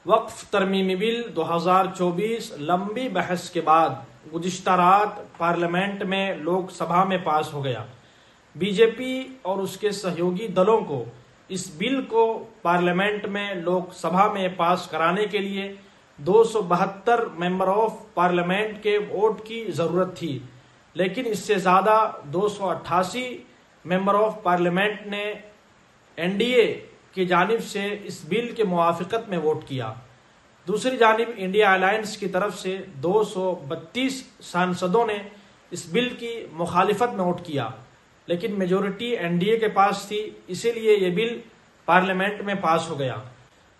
वक्फ तरमीमी bill 2024 लंबी बहस के बाद गुज़िश्ता रात पार्लियामेंट में लोकसभा में पास हो गया। बीजेपी और उसके सहयोगी दलों को इस बिल को पार्लियामेंट में लोकसभा में पास कराने के लिए 272 मेंबर ऑफ पार्लियामेंट के वोट की जरूरत थी, लेकिन इससे ज्यादा 288 मेंबर ऑफ पार्लियामेंट ने एनडीए की जानिब से इस बिल के मुवाफिकत में वोट किया। दूसरी जानिब इंडिया अलायंस की तरफ से 232 सांसदों ने इस बिल की मुखालिफत में वोट किया, लेकिन मेजोरिटी एनडीए के पास थी, इसीलिए ये बिल पार्लियामेंट में पास हो गया।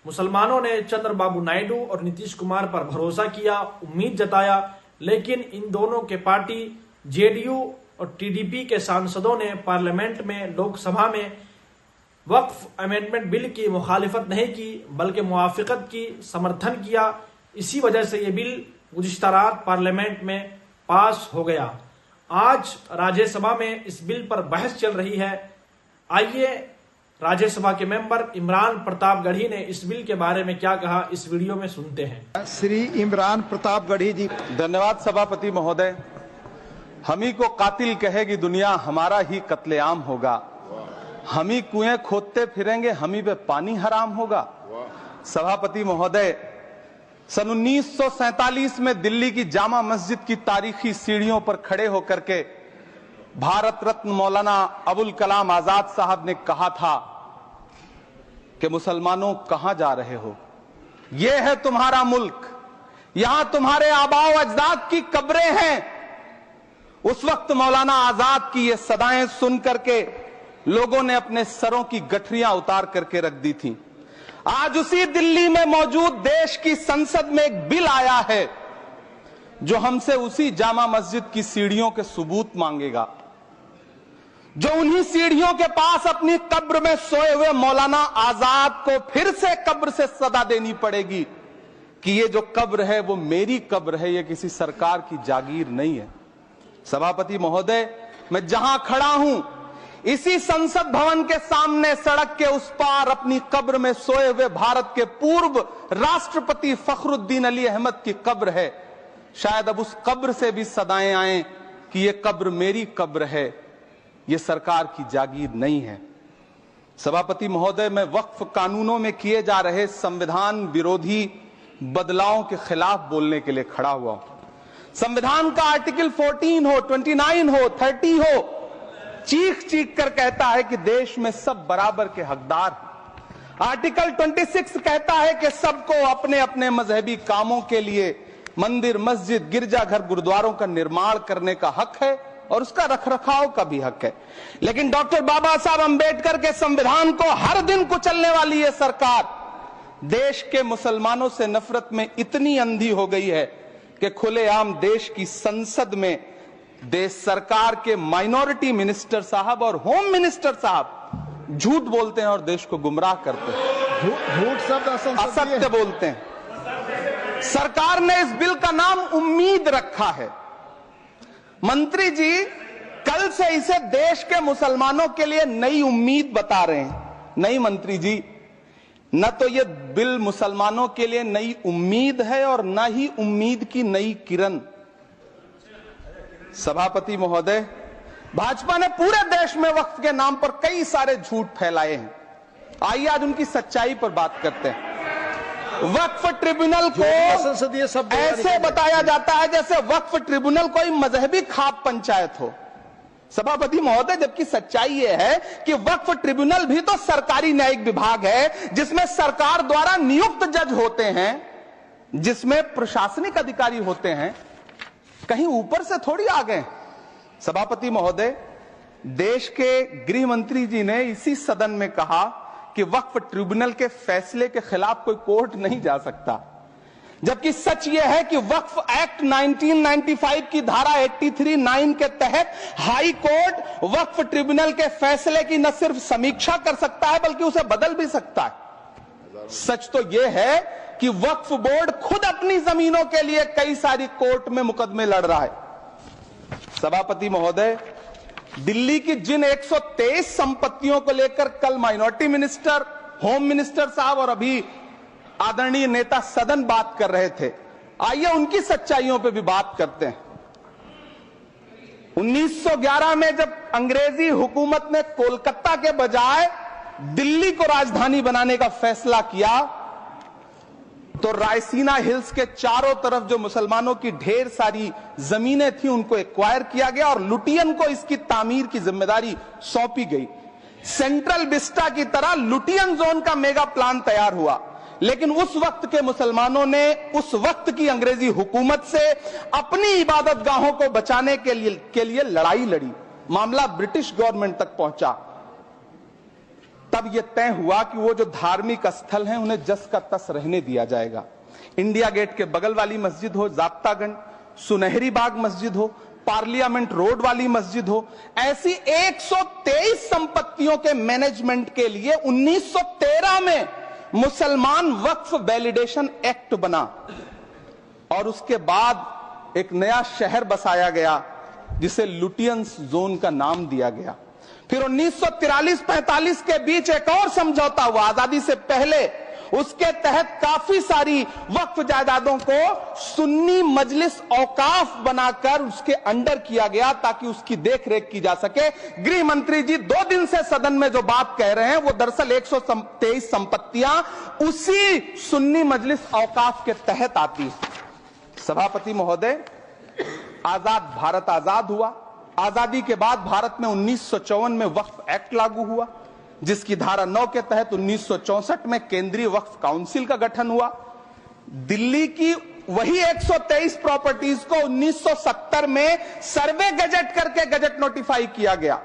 मुसलमानों ने चंद्रबाबू नायडू और नीतीश कुमार पर भरोसा किया, उम्मीद जताया, लेकिन इन दोनों के पार्टी जेडीयू और टीडीपी के सांसदों ने पार्लियामेंट में लोकसभा में वक्फ अमेंडमेंट बिल की मुखालिफत नहीं की, बल्कि मुआफिकत की, समर्थन किया। इसी वजह से ये बिल गुज़िश्ता रात पार्लियामेंट में पास हो गया। आज राज्यसभा में इस बिल पर बहस चल रही है। आइए राज्यसभा के मेंबर इमरान प्रताप गढ़ी ने इस बिल के बारे में क्या कहा, इस वीडियो में सुनते हैं। श्री इमरान प्रताप गढ़ी जी। धन्यवाद सभापति महोदय। हम ही को कातिल कहेगी दुनिया, हमारा ही कत्लेआम होगा। हम ही कुएं खोदते फिरेंगे, हम ही पे पानी हराम होगा। सभापति महोदय, सन 1947 में दिल्ली की जामा मस्जिद की तारीखी सीढ़ियों पर खड़े होकर के भारत रत्न मौलाना अबुल कलाम आजाद साहब ने कहा था कि मुसलमानों कहां जा रहे हो, यह है तुम्हारा मुल्क, यहां तुम्हारे आबाओ अजदाद की कब्रें हैं। उस वक्त मौलाना आजाद की ये सदाएं सुन करके लोगों ने अपने सरों की गठरियां उतार करके रख दी थी। आज उसी दिल्ली में मौजूद देश की संसद में एक बिल आया है जो हमसे उसी जामा मस्जिद की सीढ़ियों के सबूत मांगेगा, जो उन्हीं सीढ़ियों के पास अपनी कब्र में सोए हुए मौलाना आजाद को फिर से कब्र से सदा देनी पड़ेगी कि ये जो कब्र है वो मेरी कब्र है, ये किसी सरकार की जागीर नहीं है। सभापति महोदय, मैं जहां खड़ा हूं इसी संसद भवन के सामने सड़क के उस पार अपनी कब्र में सोए हुए भारत के पूर्व राष्ट्रपति फखरुद्दीन अली अहमद की कब्र है। शायद अब उस कब्र से भी सदाएं आए कि ये कब्र मेरी कब्र है, ये सरकार की जागीर नहीं है। सभापति महोदय, मैं वक्फ कानूनों में किए जा रहे संविधान विरोधी बदलावों के खिलाफ बोलने के लिए खड़ा हुआ हूं। संविधान का आर्टिकल 14 हो, 29 हो, 30 हो, चीख चीख कर कहता है कि देश में सब बराबर के हकदार हैं। आर्टिकल 26 कहता है कि सबको अपने अपने मजहबी कामों के लिए मंदिर, मस्जिद, गिरजाघर, गुरुद्वारों का निर्माण करने का हक है और उसका रखरखाव का भी हक है। लेकिन डॉक्टर बाबा साहब अंबेडकर के संविधान को हर दिन कुचलने वाली ये सरकार देश के मुसलमानों से नफरत में इतनी अंधी हो गई है कि खुलेआम देश की संसद में देश सरकार के माइनॉरिटी मिनिस्टर साहब और होम मिनिस्टर साहब झूठ बोलते हैं और देश को गुमराह करते हैं। झूठ शब्द असत्य बोलते हैं। सरकार ने इस बिल का नाम उम्मीद रखा है। मंत्री जी कल से इसे देश के मुसलमानों के लिए नई उम्मीद बता रहे हैं। नहीं मंत्री जी, न तो ये बिल मुसलमानों के लिए नई उम्मीद है और न ही उम्मीद की नई किरण। सभापति महोदय, भाजपा ने पूरे देश में वक्फ के नाम पर कई सारे झूठ फैलाए हैं। आइए आज उनकी सच्चाई पर बात करते हैं। वक्फ ट्रिब्यूनल को ऐसे बताया जाता है जैसे वक्फ ट्रिब्यूनल कोई मजहबी खाप पंचायत हो। सभापति महोदय, जबकि सच्चाई यह है कि वक्फ ट्रिब्यूनल भी तो सरकारी न्यायिक विभाग है जिसमें सरकार द्वारा नियुक्त जज होते हैं, जिसमें प्रशासनिक अधिकारी होते हैं, कहीं ऊपर से थोड़ी आ गए। सभापति महोदय, देश के गृह मंत्री जी ने इसी सदन में कहा कि वक्फ ट्रिब्यूनल के फैसले के खिलाफ कोई कोर्ट नहीं जा सकता, जबकि सच यह है कि वक्फ एक्ट 1995 की धारा 83(9) के तहत हाई कोर्ट वक्फ ट्रिब्यूनल के फैसले की न सिर्फ समीक्षा कर सकता है बल्कि उसे बदल भी सकता है। सच तो यह है कि वक्फ बोर्ड खुद अपनी जमीनों के लिए कई सारी कोर्ट में मुकदमे लड़ रहा है। सभापति महोदय, दिल्ली की जिन 123 संपत्तियों को लेकर कल माइनॉरिटी मिनिस्टर, होम मिनिस्टर साहब और अभी आदरणीय नेता सदन बात कर रहे थे, आइए उनकी सच्चाइयों पे भी बात करते हैं। 1911 में जब अंग्रेजी हुकूमत ने कोलकाता के बजाय दिल्ली को राजधानी बनाने का फैसला किया, तो रायसीना हिल्स के चारों तरफ जो मुसलमानों की ढेर सारी जमीनें थी उनको एक्वायर किया गया और लुटियन को इसकी तामीर की जिम्मेदारी सौंपी गई। सेंट्रल विस्टा की तरह लुटियन जोन का मेगा प्लान तैयार हुआ, लेकिन उस वक्त के मुसलमानों ने उस वक्त की अंग्रेजी हुकूमत से अपनी इबादत गाहों को बचाने के लिए लड़ाई लड़ी। मामला ब्रिटिश गवर्नमेंट तक पहुंचा। तब यह तय हुआ कि वो जो धार्मिक स्थल हैं उन्हें जस का तस रहने दिया जाएगा। इंडिया गेट के बगल वाली मस्जिद हो, जाब्तागंज, सुनहरी बाग मस्जिद हो, पार्लियामेंट रोड वाली मस्जिद हो, ऐसी 123 संपत्तियों के मैनेजमेंट के लिए 1913 में मुसलमान वक्फ वैलिडेशन एक्ट बना और उसके बाद एक नया शहर बसाया गया जिसे लुटियंस जोन का नाम दिया गया। फिर 1943-45 के बीच एक और समझौता हुआ आजादी से पहले, उसके तहत काफी सारी वक्फ जायदादों को सुन्नी मजलिस औकाफ बनाकर उसके अंडर किया गया ताकि उसकी देखरेख की जा सके। गृह मंत्री जी 2 दिन से सदन में जो बात कह रहे हैं वो दरअसल 123 संपत्तियां उसी सुन्नी मजलिस औकाफ के तहत आती। सभापति महोदय, आजाद भारत आजाद हुआ। आजादी के बाद भारत में 1954 में वक्फ एक्ट लागू हुआ, जिसकी धारा 9 के तहत 1964 में केंद्रीय वक्फ काउंसिल का गठन हुआ। दिल्ली की वही 123 प्रॉपर्टीज को 1970 में सर्वे गजट करके गजट नोटिफाई किया गया।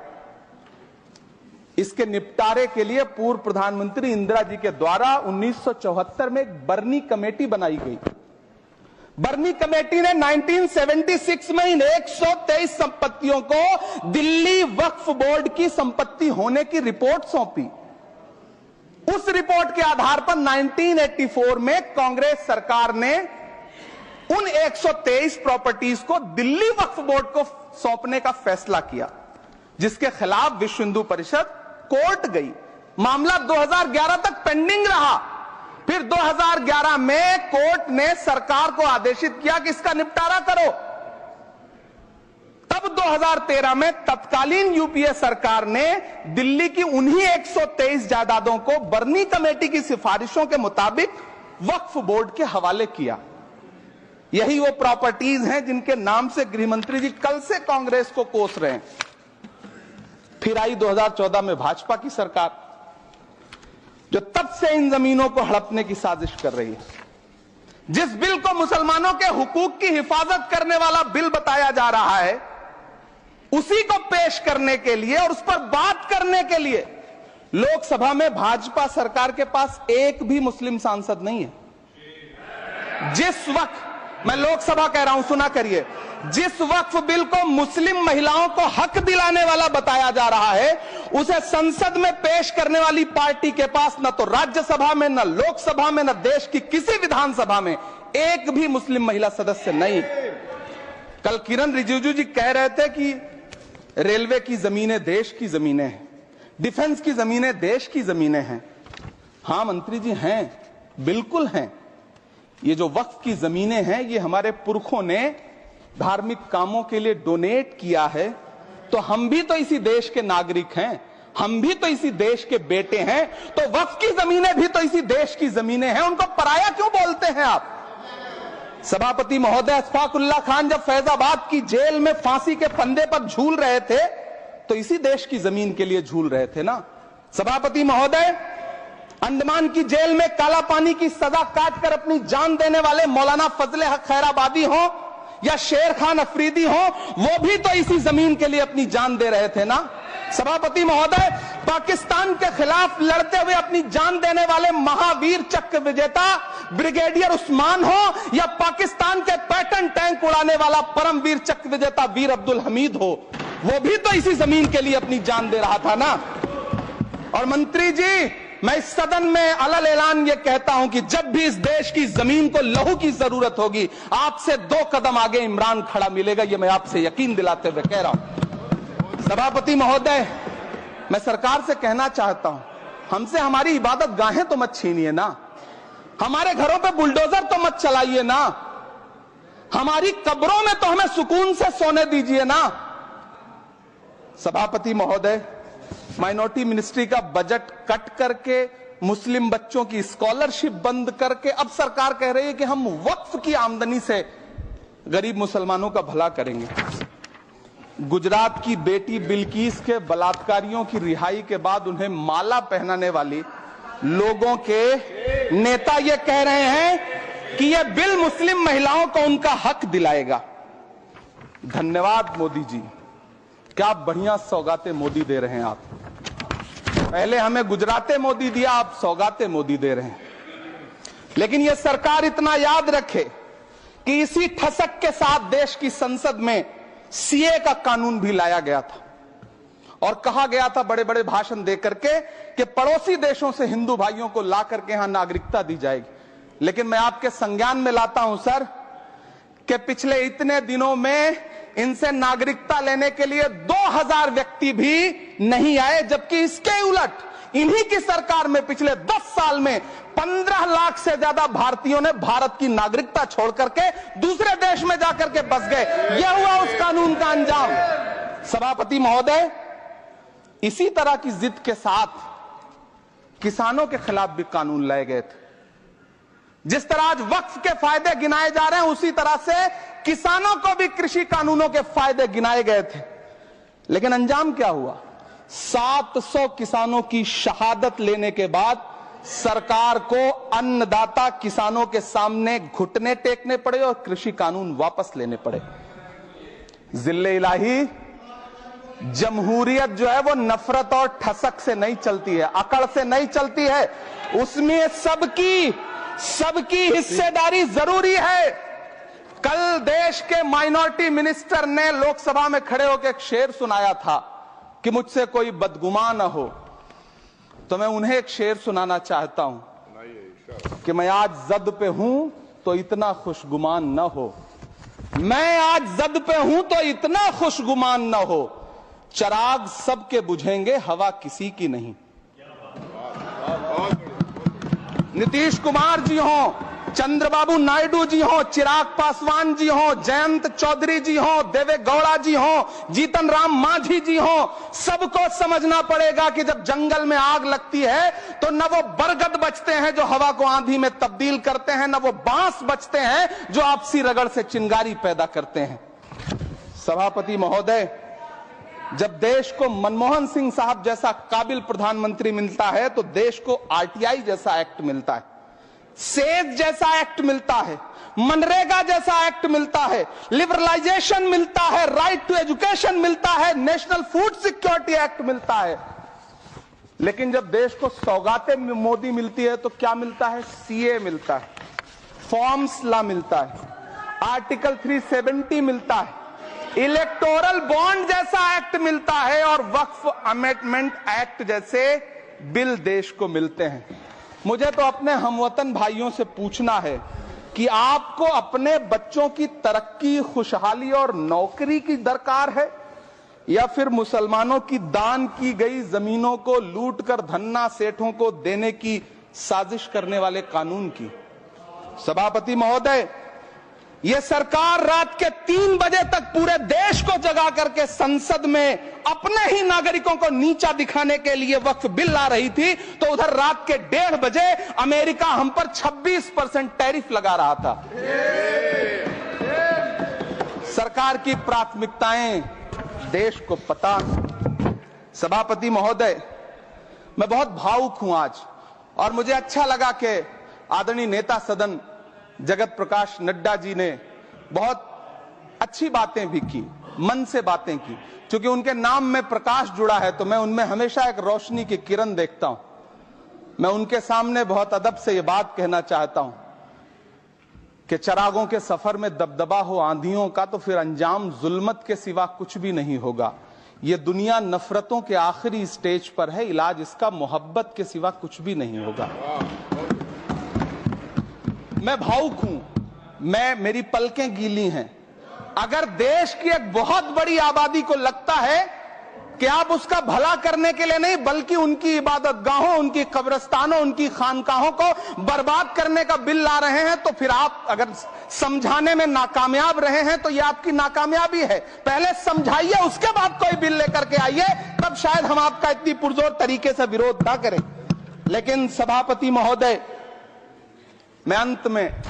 इसके निपटारे के लिए पूर्व प्रधानमंत्री इंदिरा जी के द्वारा 1974 में एक बर्नी कमेटी बनाई गई। बर्नी कमेटी ने 1976 में इन 123 संपत्तियों को दिल्ली वक्फ बोर्ड की संपत्ति होने की रिपोर्ट सौंपी। उस रिपोर्ट के आधार पर 1984 में कांग्रेस सरकार ने उन 123 प्रॉपर्टीज को दिल्ली वक्फ बोर्ड को सौंपने का फैसला किया, जिसके खिलाफ विश्व हिंदू परिषद कोर्ट गई। मामला 2011 तक पेंडिंग रहा। फिर 2011 में कोर्ट ने सरकार को आदेशित किया कि इसका निपटारा करो। तब 2013 में तत्कालीन यूपीए सरकार ने दिल्ली की उन्हीं 123 जायदादों को बर्नी कमेटी की सिफारिशों के मुताबिक वक्फ बोर्ड के हवाले किया। यही वो प्रॉपर्टीज हैं जिनके नाम से गृहमंत्री जी कल से कांग्रेस को कोस रहे हैं। फिर आई 2014 में भाजपा की सरकार, जो तब से इन जमीनों को हड़पने की साजिश कर रही है। जिस बिल को मुसलमानों के हुकूक की हिफाजत करने वाला बिल बताया जा रहा है, उसी को पेश करने के लिए और उस पर बात करने के लिए लोकसभा में भाजपा सरकार के पास एक भी मुस्लिम सांसद नहीं है। जिस वक्त, मैं लोकसभा कह रहा हूं, सुना करिए, जिस वक्फ बिल को मुस्लिम महिलाओं को हक दिलाने वाला बताया जा रहा है, उसे संसद में पेश करने वाली पार्टी के पास न तो राज्यसभा में, न लोकसभा में, न देश की किसी विधानसभा में एक भी मुस्लिम महिला सदस्य नहीं। कल किरण रिजिजू जी कह रहे थे कि रेलवे की जमीनें देश की जमीनें हैं, डिफेंस की जमीनें देश की जमीनें हैं। हां मंत्री जी, हैं, बिल्कुल हैं। ये जो वक्फ की जमीनें हैं, ये हमारे पुरखों ने धार्मिक कामों के लिए डोनेट किया है, तो हम भी तो इसी देश के नागरिक हैं, हम भी तो इसी देश के बेटे हैं, तो वक्फ की जमीनें भी तो इसी देश की जमीनें हैं। उनको पराया क्यों बोलते हैं आप? सभापति महोदय, अशफाकुल्लाह खान जब फैजाबाद की जेल में फांसी के फंदे पर झूल रहे थे, तो इसी देश की जमीन के लिए झूल रहे थे ना। सभापति महोदय, अंडमान की जेल में काला पानी की सजा काटकर अपनी जान देने वाले मौलाना फजले हक खैराबादी हो या शेर खान अफरीदी हो, वो भी तो इसी जमीन के लिए अपनी जान दे रहे थे ना। सभापति महोदय, पाकिस्तान के खिलाफ लड़ते हुए अपनी जान देने वाले महावीर चक्र विजेता ब्रिगेडियर उस्मान हो या पाकिस्तान के पैटर्न टैंक उड़ाने वाला परमवीर चक्र विजेता वीर अब्दुल हमीद हो, वो भी तो इसी जमीन के लिए अपनी जान दे रहा था ना। और मंत्री जी, मैं इस सदन में अलल ऐलान ये कहता हूं कि जब भी इस देश की जमीन को लहू की जरूरत होगी, आपसे 2 कदम आगे इमरान खड़ा मिलेगा, ये मैं आपसे यकीन दिलाते हुए कह रहा हूं। सभापति महोदय, मैं सरकार से कहना चाहता हूं, हमसे हमारी इबादत गाहें तो मत छीनिए ना। हमारे घरों पे बुलडोजर तो मत चलाइए ना, हमारी कब्रों में तो हमें सुकून से सोने दीजिए ना। सभापति महोदय, माइनॉरिटी मिनिस्ट्री का बजट कट करके, मुस्लिम बच्चों की स्कॉलरशिप बंद करके अब सरकार कह रही है कि हम वक्फ की आमदनी से गरीब मुसलमानों का भला करेंगे। गुजरात की बेटी बिल्किस के बलात्कारियों की रिहाई के बाद उन्हें माला पहनाने वाली लोगों के नेता ये कह रहे हैं कि यह बिल मुस्लिम महिलाओं को उनका हक दिलाएगा। धन्यवाद मोदी जी, क्या बढ़िया सौगातें मोदी दे रहे हैं आप। पहले हमें गुजराते मोदी दिया, आप सौगाते मोदी दे रहे हैं। लेकिन यह सरकार इतना याद रखे कि इसी ठसक के साथ देश की संसद में सीए का कानून भी लाया गया था और कहा गया था बड़े बड़े भाषण देकर के कि पड़ोसी देशों से हिंदू भाइयों को ला करके यहां नागरिकता दी जाएगी। लेकिन मैं आपके संज्ञान में लाता हूं सर कि पिछले इतने दिनों में इनसे नागरिकता लेने के लिए 2000 व्यक्ति भी नहीं आए, जबकि इसके उलट इन्हीं की सरकार में पिछले 10 साल में 15 लाख से ज्यादा भारतीयों ने भारत की नागरिकता छोड़ करके दूसरे देश में जाकर के बस गए। यह हुआ उस कानून का अंजाम। सभापति महोदय, इसी तरह की जिद के साथ किसानों के खिलाफ भी कानून लाए गए थे। जिस तरह आज वक्फ के फायदे गिनाए जा रहे हैं, उसी तरह से किसानों को भी कृषि कानूनों के फायदे गिनाए गए थे। लेकिन अंजाम क्या हुआ? 700 किसानों की शहादत लेने के बाद सरकार को अन्नदाता किसानों के सामने घुटने टेकने पड़े और कृषि कानून वापस लेने पड़े। जिल्ले इलाही, जमहूरियत जो है वो नफरत और ठसक से नहीं चलती है, अकड़ से नहीं चलती है, उसमें सबकी हिस्सेदारी जरूरी है। कल देश के माइनॉरिटी मिनिस्टर ने लोकसभा में खड़े होकर एक शेर सुनाया था कि मुझसे कोई बदगुमान न हो, तो मैं उन्हें एक शेर सुनाना चाहता हूं कि मैं आज जद पे हूं तो इतना खुशगुमान न हो, मैं आज जद पे हूं तो इतना खुशगुमान न हो, चराग सबके बुझेंगे हवा किसी की नहीं। नीतीश कुमार जी हो, चंद्रबाबू नायडू जी हो, चिराग पासवान जी हो, जयंत चौधरी जी हो, देवे गौड़ा जी हो, जीतन राम मांझी जी हो, सबको समझना पड़ेगा कि जब जंगल में आग लगती है तो न वो बरगद बचते हैं जो हवा को आंधी में तब्दील करते हैं, न वो बांस बचते हैं जो आपसी रगड़ से चिंगारी पैदा करते हैं। सभापति महोदय, जब देश को मनमोहन सिंह साहब जैसा काबिल प्रधानमंत्री मिलता है तो देश को आरटीआई जैसा एक्ट मिलता है, सेज जैसा एक्ट मिलता है, मनरेगा जैसा एक्ट मिलता है, लिबरलाइजेशन मिलता है, राइट टू एजुकेशन मिलता है, नेशनल फूड सिक्योरिटी एक्ट मिलता है। लेकिन जब देश को सौगातें मोदी मिलती है तो क्या मिलता है? सीए मिलता है, फॉर्म्स लॉ मिलता है, आर्टिकल 370 मिलता है, इलेक्टोरल बॉन्ड जैसा एक्ट मिलता है और वक्फ अमेंडमेंट एक्ट जैसे बिल देश को मिलते हैं। मुझे तो अपने हमवतन भाइयों से पूछना है कि आपको अपने बच्चों की तरक्की, खुशहाली और नौकरी की दरकार है या फिर मुसलमानों की दान की गई जमीनों को लूट कर धन्ना सेठों को देने की साजिश करने वाले कानून की? सभापति महोदय, यह सरकार रात के 3 बजे तक पूरे देश को जगा करके संसद में अपने ही नागरिकों को नीचा दिखाने के लिए वक्फ बिल ला रही थी, तो उधर रात के 1:30 बजे अमेरिका हम पर 26% टैरिफ लगा रहा था। सरकार की प्राथमिकताएं देश को पता। सभापति महोदय, मैं बहुत भावुक हूं आज और मुझे अच्छा लगा कि आदरणीय नेता सदन जगत प्रकाश नड्डा जी ने बहुत अच्छी बातें भी की, मन से बातें की। क्योंकि उनके नाम में प्रकाश जुड़ा है तो मैं उनमें हमेशा एक रोशनी की किरण देखता हूं। मैं उनके सामने बहुत अदब से यह बात कहना चाहता हूं कि चरागों के सफर में दबदबा हो आंधियों का तो फिर अंजाम जुल्मत के सिवा कुछ भी नहीं होगा। यह दुनिया नफरतों के आखिरी स्टेज पर है, इलाज इसका मोहब्बत के सिवा कुछ भी नहीं होगा। मैं भावुक हूं, मेरी पलकें गीली हैं। अगर देश की एक बहुत बड़ी आबादी को लगता है कि आप उसका भला करने के लिए नहीं बल्कि उनकी इबादत गाहों, उनकी कब्रिस्तानों, उनकी खानकाहों को बर्बाद करने का बिल ला रहे हैं, तो फिर आप अगर समझाने में नाकामयाब रहे हैं तो यह आपकी नाकामयाबी है। पहले समझाइए, उसके बाद कोई बिल लेकर के आइए, तब शायद हम आपका इतनी पुरजोर तरीके से विरोध ना करें। लेकिन सभापति महोदय, मैं अंत में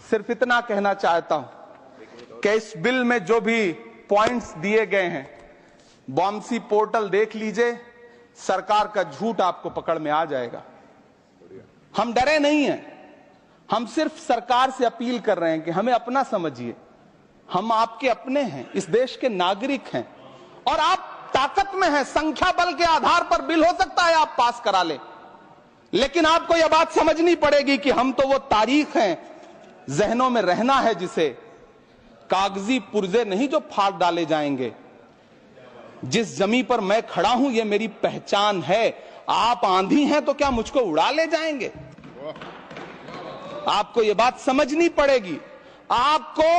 सिर्फ इतना कहना चाहता हूं कि इस बिल में जो भी पॉइंट्स दिए गए हैं, बॉम्सी पोर्टल देख लीजिए, सरकार का झूठ आपको पकड़ में आ जाएगा। हम डरे नहीं हैं, हम सिर्फ सरकार से अपील कर रहे हैं कि हमें अपना समझिए, हम आपके अपने हैं, इस देश के नागरिक हैं और आप ताकत में हैं। संख्या बल के आधार पर बिल हो सकता है आप पास करा ले, लेकिन आपको यह बात समझनी पड़ेगी कि हम तो वो तारीख हैं, जहनों में रहना है जिसे, कागजी पुर्जे नहीं जो फाड़ डाले जाएंगे। जिस जमी पर मैं खड़ा हूं ये मेरी पहचान है। आप आंधी हैं तो क्या मुझको उड़ा ले जाएंगे? आपको यह बात समझनी पड़ेगी। आपको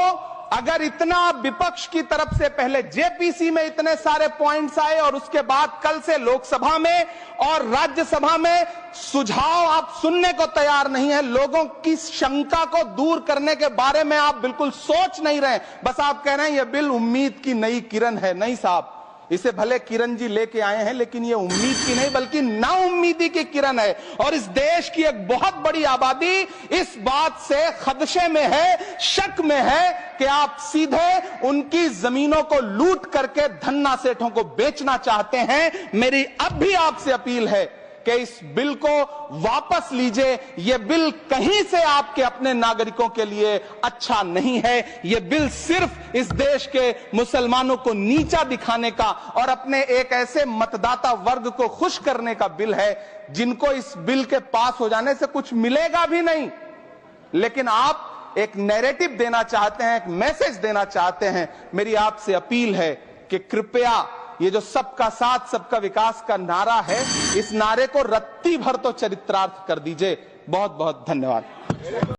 अगर इतना विपक्ष की तरफ से पहले जेपीसी में इतने सारे पॉइंट्स आए और उसके बाद कल से लोकसभा में और राज्यसभा में सुझाव आप सुनने को तैयार नहीं है, लोगों की शंका को दूर करने के बारे में आप बिल्कुल सोच नहीं रहे, बस आप कह रहे हैं यह बिल उम्मीद की नई किरण है। नहीं साहब, इसे भले किरण जी लेके आए हैं, लेकिन ये उम्मीद की नहीं बल्कि नाउम्मीदी की किरण है। और इस देश की एक बहुत बड़ी आबादी इस बात से खदशे में है, शक में है कि आप सीधे उनकी जमीनों को लूट करके धन्ना सेठों को बेचना चाहते हैं। मेरी अब भी आपसे अपील है कि इस बिल को वापस लीजिए। यह बिल कहीं से आपके अपने नागरिकों के लिए अच्छा नहीं है। यह बिल सिर्फ इस देश के मुसलमानों को नीचा दिखाने का और अपने एक ऐसे मतदाता वर्ग को खुश करने का बिल है जिनको इस बिल के पास हो जाने से कुछ मिलेगा भी नहीं। लेकिन आप एक नैरेटिव देना चाहते हैं, एक मैसेज देना चाहते हैं। मेरी आपसे अपील है कि कृपया ये जो सबका साथ सबका विकास का नारा है, इस नारे को रत्ती भर तो चरित्रार्थ कर दीजिए। बहुत बहुत धन्यवाद।